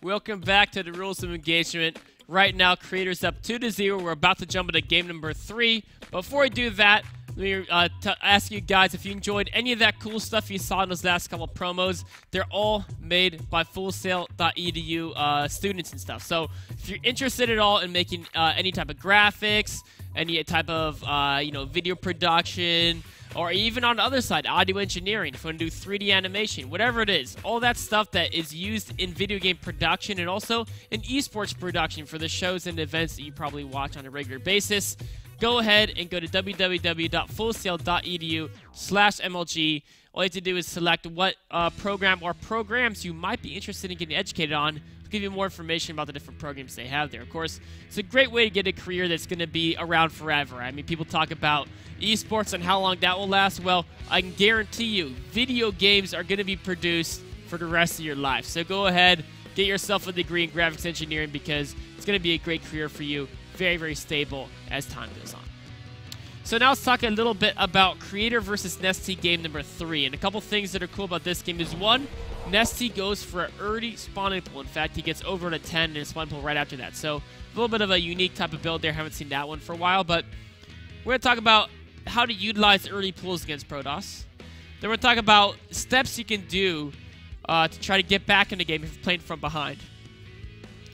Welcome back to the Rules of Engagement. Right now, creators up 2-0. We're about to jump into game number 3. Before we do that, let me ask you guys if you enjoyed any of that cool stuff you saw in those last couple of promos. They're all made by fullsail.edu students and stuff. So if you're interested at all in making any type of graphics, any type of video production, or even on the other side, audio engineering, if you want to do 3D animation, whatever it is, all that stuff that is used in video game production and also in esports production for the shows and events that you probably watch on a regular basis, go ahead and go to www.fullsail.edu/MLG. All you have to do is select what program or programs you might be interested in getting educated on. I'll give you more information about the different programs they have there. Of course, it's a great way to get a career that's going to be around forever. I mean, people talk about esports and how long that will last. Well, I can guarantee you, video games are going to be produced for the rest of your life. So go ahead, get yourself a degree in graphics engineering because it's going to be a great career for you. Very, very stable as time goes on. So now let's talk a little bit about Creator versus Nestea game number 3. And a couple things that are cool about this game is, one, Nestea goes for an early spawning pool. In fact, he gets over to 10 and a spawning pool right after that. So a little bit of a unique type of build there. Haven't seen that one for a while, but we're going to talk about how to utilize early pools against Protoss. Then we're going to talk about steps you can do to try to get back in the game if you're playing from behind.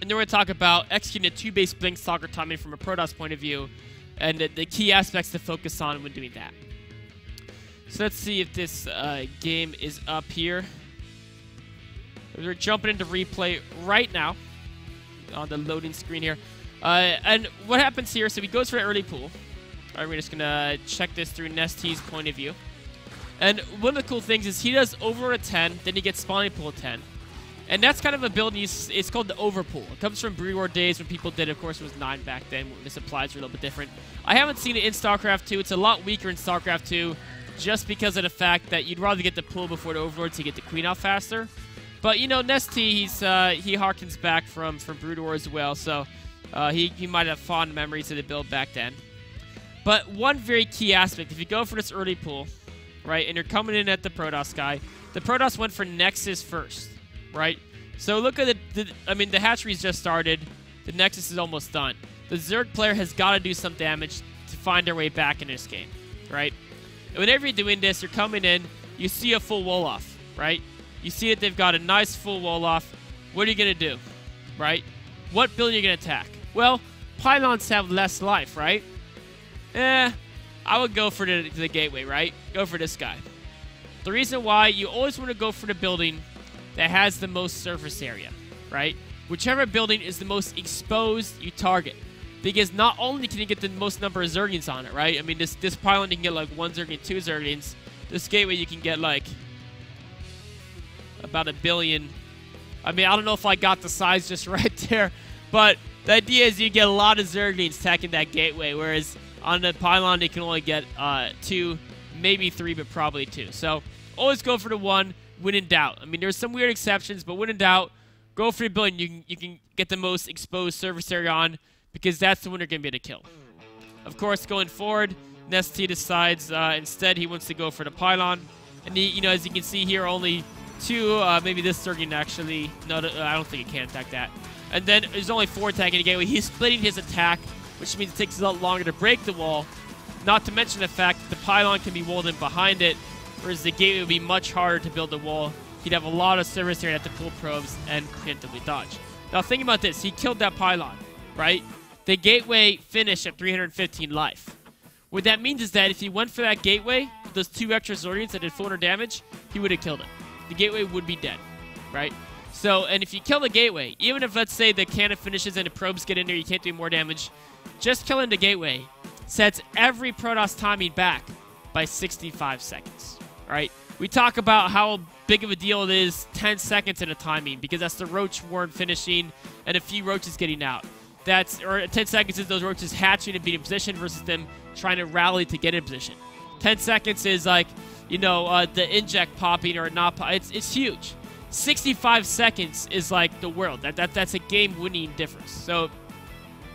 And then we're going to talk about executing a 2-base blink stalker timing from a Protoss point of view and the key aspects to focus on when doing that. So let's see if this game is up here. We're jumping into replay right now on the loading screen here. And what happens here, so he goes for an early pool. All right, we're just going to check this through Nestea's point of view. And one of the cool things is he does over a 10, then he gets spawning pool 10. And that's kind of a build, it's called the overpool. It comes from Brood War days when people did, of course, it was 9 back then. This applies a little bit different. I haven't seen it in Starcraft 2. It's a lot weaker in Starcraft 2 just because of the fact that you'd rather get the pool before the overlord to get the queen out faster. But, you know, Nestea, he harkens back from Brood War as well, so he might have fond memories of the build back then. But one very key aspect, if you go for this early pool, right, and you're coming in at the Protoss guy, the Protoss went for Nexus first. Right? So look at the hatchery's just started. The Nexus is almost done. The Zerg player has got to do some damage to find their way back in this game. Right? And whenever you're doing this, you're coming in, you see a full wall-off. Right? You see that they've got a nice full wall-off. What are you going to do? Right? What build are you going to attack? Well, pylons have less life, right? I would go for the gateway, right? Go for this guy. The reason why, you always want to go for the building that has the most surface area, right? Whichever building is the most exposed, you target. Because not only can you get the most number of Zerglings on it, right? I mean, this pylon, you can get like 1 Zergling, 2 Zerglings. This gateway, you can get like about 1 billion. I mean, I don't know if I got the size just right there, but the idea is you get a lot of Zerglings attacking that gateway, whereas on the pylon, you can only get 2, maybe 3, but probably 2. So always go for the 1. When in doubt. I mean, there's some weird exceptions, but when in doubt, go for your building you can get the most exposed surface area on because that's the one you're going to be able to kill. Of course, going forward, Nestea decides instead he wants to go for the pylon. And, as you can see here, only 2, maybe this Zerglin actually. No, I don't think it can attack that. And then there's only 4 attacking the gateway. He's splitting his attack, which means it takes a lot longer to break the wall. Not to mention the fact that the pylon can be walled in behind it, whereas the gateway would be much harder to build a wall. He'd have a lot of surface area to pull probes and preemptively dodge. Now think about this. He killed that pylon, right? The gateway finished at 315 life. What that means is that if he went for that gateway, those 2 extra Zerglings that did 400 damage, he would have killed it. The gateway would be dead, right? So, and if you kill the gateway, even if, let's say, the cannon finishes and the probes get in there, you can't do more damage, just killing the gateway sets every Protoss timing back by 65 seconds. Right? We talk about how big of a deal it is 10 seconds in a timing because that's the roach warren finishing and a few roaches getting out. Or 10 seconds is those roaches hatching and being in position versus them trying to rally to get in position. 10 seconds is like, the inject popping or not popping. It's huge. 65 seconds is like the world. That's a game-winning difference. So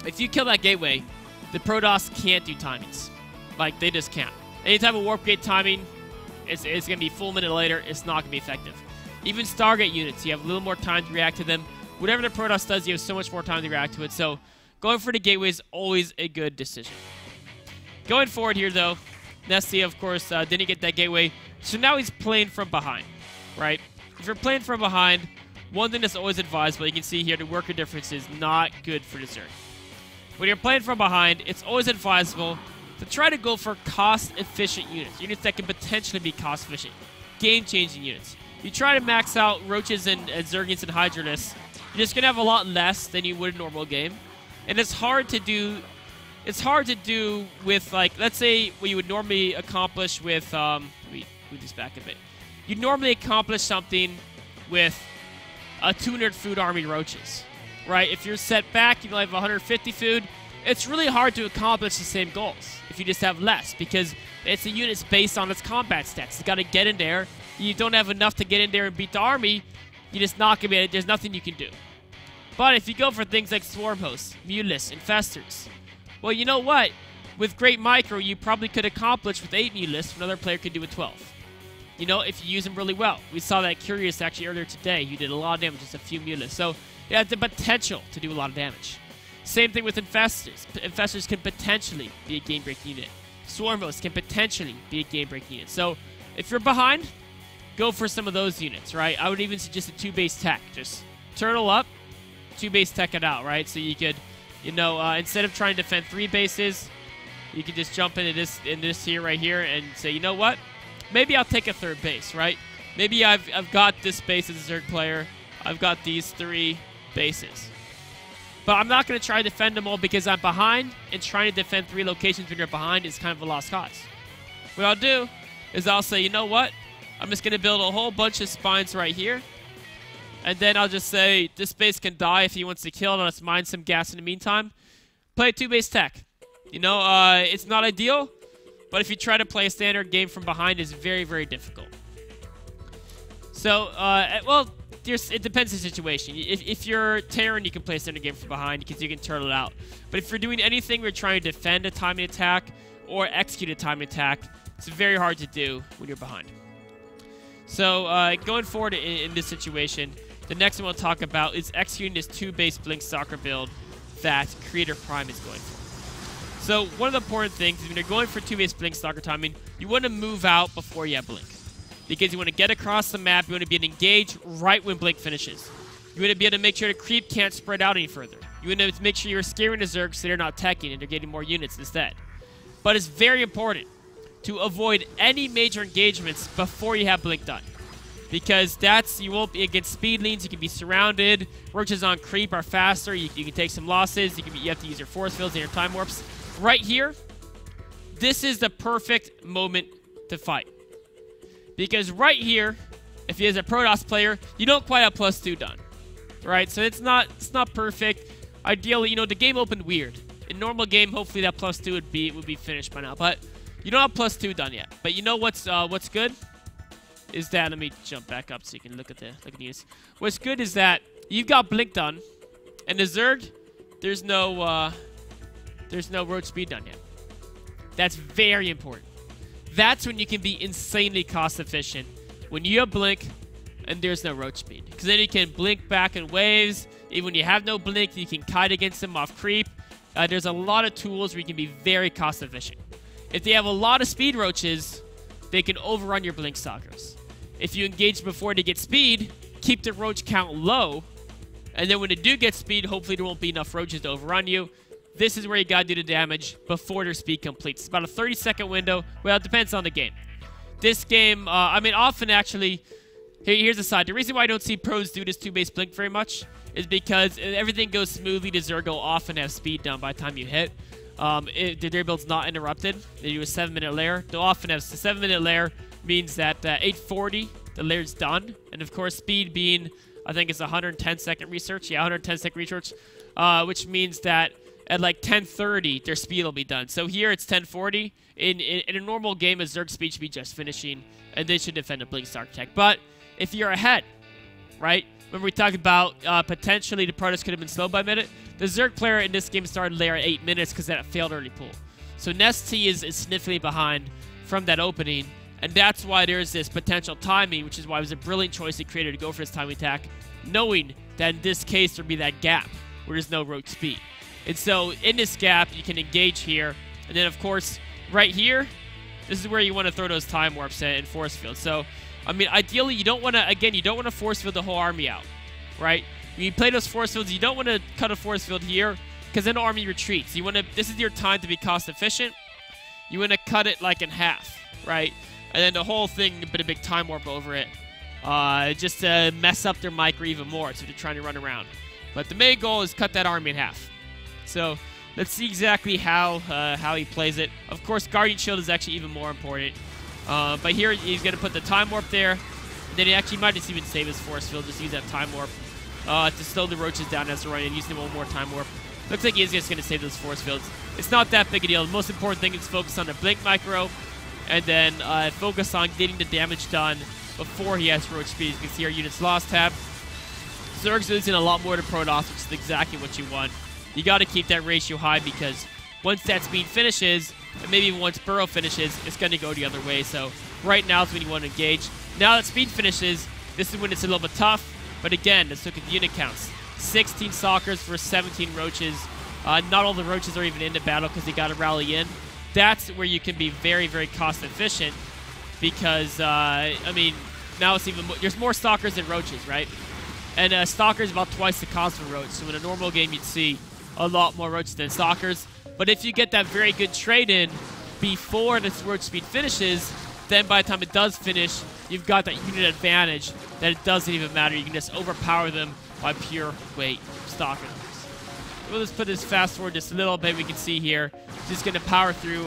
if you kill that gateway, the Protoss can't do timings. Like, they just can't. Any type of warp gate timing, it's going to be full minute later. It's not going to be effective. Even Stargate units, you have a little more time to react to them. whatever the Protoss does, you have so much more time to react to it. So going for the gateway is always a good decision. Going forward here, though, Nestea, of course, didn't get that gateway. So now he's playing from behind, right? If you're playing from behind, one thing that's always advisable, you can see here, the worker difference is not good for Zerg. When you're playing from behind, it's always advisable to try to go for cost-efficient units. Units that can potentially be cost-efficient. Game-changing units. You try to max out Roaches and Zergians and Hydralisks, you're just going to have a lot less than you would in a normal game. And it's hard to do... It's hard to do with, like, let's say what you would normally accomplish with... let me move this back a bit. You'd normally accomplish something with a 200 food army Roaches. Right? If you're set back, you only have 150 food, it's really hard to accomplish the same goals if you just have less, because it's a unit's based on its combat stats. It's got to get in there. You don't have enough to get in there and beat the army, you're just not going to be able to, there's nothing you can do. But if you go for things like Swarm Hosts, Mutalisks, Infestors, well, you know what? With Great Micro, you probably could accomplish with 8 Mutalisks, another player could do with 12. You know, if you use them really well. We saw that Curious actually earlier today. You did a lot of damage, just a few Mutalisks. So it has the potential to do a lot of damage. Same thing with Infestors. Infestors can potentially be a game-breaking unit. Swarm Hosts can potentially be a game-breaking unit. So if you're behind, go for some of those units, right? I would even suggest a 2-base tech. Just turtle up, 2-base tech it out, right? So you could, you know, instead of trying to defend 3 bases, you could just jump into this here, right here, and say, you know what? Maybe I'll take a 3rd base, right? Maybe I've got this base as a Zerg player. I've got these 3 bases. But I'm not going to try to defend them all because I'm behind, and trying to defend 3 locations when you're behind is kind of a lost cause. What I'll do is I'll say, you know what? I'm just going to build a whole bunch of spines right here. And then I'll just say, this base can die if he wants to kill it. I'll just mine some gas in the meantime. Play a 2-base tech. You know, it's not ideal, but if you try to play a standard game from behind, it's very, very difficult. So, well, it depends on the situation. If you're Terran, you can play a standard game from behind because you can turtle it out. But if you're doing anything where you're trying to defend a timing attack or execute a timing attack, it's very hard to do when you're behind. So, going forward in this situation, the next one we'll talk about is executing this 2-base Blink Stalker build that Creator Prime is going for. So, one of the important things is when you're going for 2-base Blink Stalker timing, you want to move out before you have Blink. Because you want to get across the map, you want to be able to engage right when Blink finishes. You want to be able to make sure the creep can't spread out any further. You want to make sure you're scaring the Zergs so they're not teching and they're getting more units instead. But it's very important to avoid any major engagements before you have Blink done. Because you won't be against speed leans, you can be surrounded, Roaches on creep are faster, you can take some losses, you have to use your force fields and your time warps. Right here, this is the perfect moment to fight. Because right here, if you as a Protoss player, you don't quite have +2 done. Right? So it's not perfect. Ideally, you know, the game opened weird. In normal game, hopefully that +2 would be finished by now. But you don't have +2 done yet. But you know what's good? Is that, let me jump back up so you can look at the units. What's good is that you've got Blink done, and the Zerg, there's no road speed done yet. That's very important. That's when you can be insanely cost efficient. When you have Blink and there's no road speed. Because then you can Blink back in waves. Even when you have no Blink, you can kite against them off creep. There's a lot of tools where you can be very cost efficient. If they have a lot of speed Roaches, they can overrun your Blink Stalkers. If you engage before they get speed, keep the Roach count low. And then when they do get speed, hopefully there won't be enough Roaches to overrun you. This is where you gotta do the damage before their speed completes. It's about a 30-second window. Well, it depends on the game. This game, I mean, often actually, here's the side. The reason why I don't see pros do this 2-base Blink very much is because everything goes smoothly. The Zerg will often have speed done by the time you hit. Their build's not interrupted. They do a 7-minute lair. They'll often have the 7-minute lair means that 8:40, the lair's done. And of course, speed being, I think it's 110-second research. Yeah, 110-second research, which means that at like 10:30, their speed will be done. So here it's 10:40. In a normal game, a Zerg speed should be just finishing, and they should defend a Blink Stalker tech. But if you're ahead, right? Remember we talked about potentially the Protoss could have been slowed by a minute. The Zerg player in this game started lair at 8 minutes because that failed early pull. So Nestea is significantly behind from that opening, and that's why there's this potential timing, which is why it was a brilliant choice he created to go for this timing attack knowing that in this case there'd be that gap where there's no roach speed. And so in this gap, you can engage here. And then, of course, right here, this is where you want to throw those time warps and force fields. So, I mean, ideally, you don't want to, again, you don't want to force field the whole army out, right? When you play those force fields, you don't want to cut a force field here because then the army retreats. You want to, this is your time to be cost efficient. You want to cut it like in half, right? And then the whole thing, put a big time warp over it, just to mess up their micro even more, so they're trying to run around. But the main goal is cut that army in half. So let's see exactly how he plays it. Of course, Guardian Shield is actually even more important. But here he's going to put the time warp there. And then he actually might just even save his force field, just use that time warp to slow the roaches down as they're running and use them one more time warp. Looks like he's just going to save those force fields. It's not that big a deal. The most important thing is focus on the blink micro and then focus on getting the damage done before he has roach speed. You can see our units lost tab. Zerg's losing a lot more to Protoss, which is exactly what you want. You got to keep that ratio high because once that speed finishes, and maybe even once Burrow finishes, it's going to go the other way. So right now is when you want to engage. Now that speed finishes, this is when it's a little bit tough. But again, let's look at the unit counts. 16 stalkers for 17 roaches. Not all the roaches are even in the battle because they got to rally in. That's where you can be very, very cost efficient because, I mean, now it's even more, there's more stalkers than roaches, right? And stalkers is about twice the cost of a roach. So in a normal game, you'd see a lot more roaches than stalkers. But if you get that very good trade in before this roach speed finishes, then by the time it does finish, you've got that unit advantage that it doesn't even matter. You can just overpower them by pure weight stalkers. We'll just put this fast forward just a little bit. We can see here, just going to power through.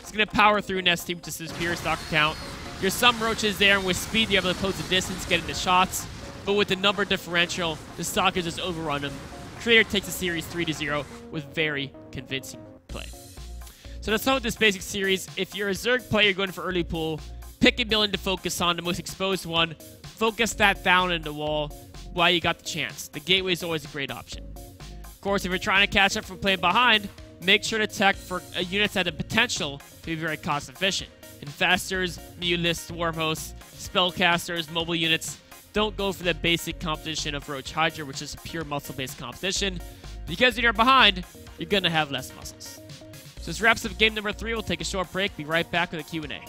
It's going to power through Nestea with just his pure stalker count. There's some roaches there, and with speed, you're able to close the distance, getting the shots. But with the number differential, the stalkers just overrun them. Creator takes the series 3-0 with very convincing play. So that's all with this basic series. If you're a Zerg player going for early pool, pick a villain to focus on, the most exposed one. Focus that down in the wall while you got the chance. The gateway is always a great option. Of course, if you're trying to catch up from playing behind, make sure to tech for units that have the potential to be very cost efficient. Infestors, mutalists, swarmhosts, spellcasters, mobile units. Don't go for the basic competition of Roach Hydra, which is a pure muscle-based competition. Because when you're behind, you're going to have less muscles. So this wraps up game number 3. We'll take a short break. Be right back with a Q&A.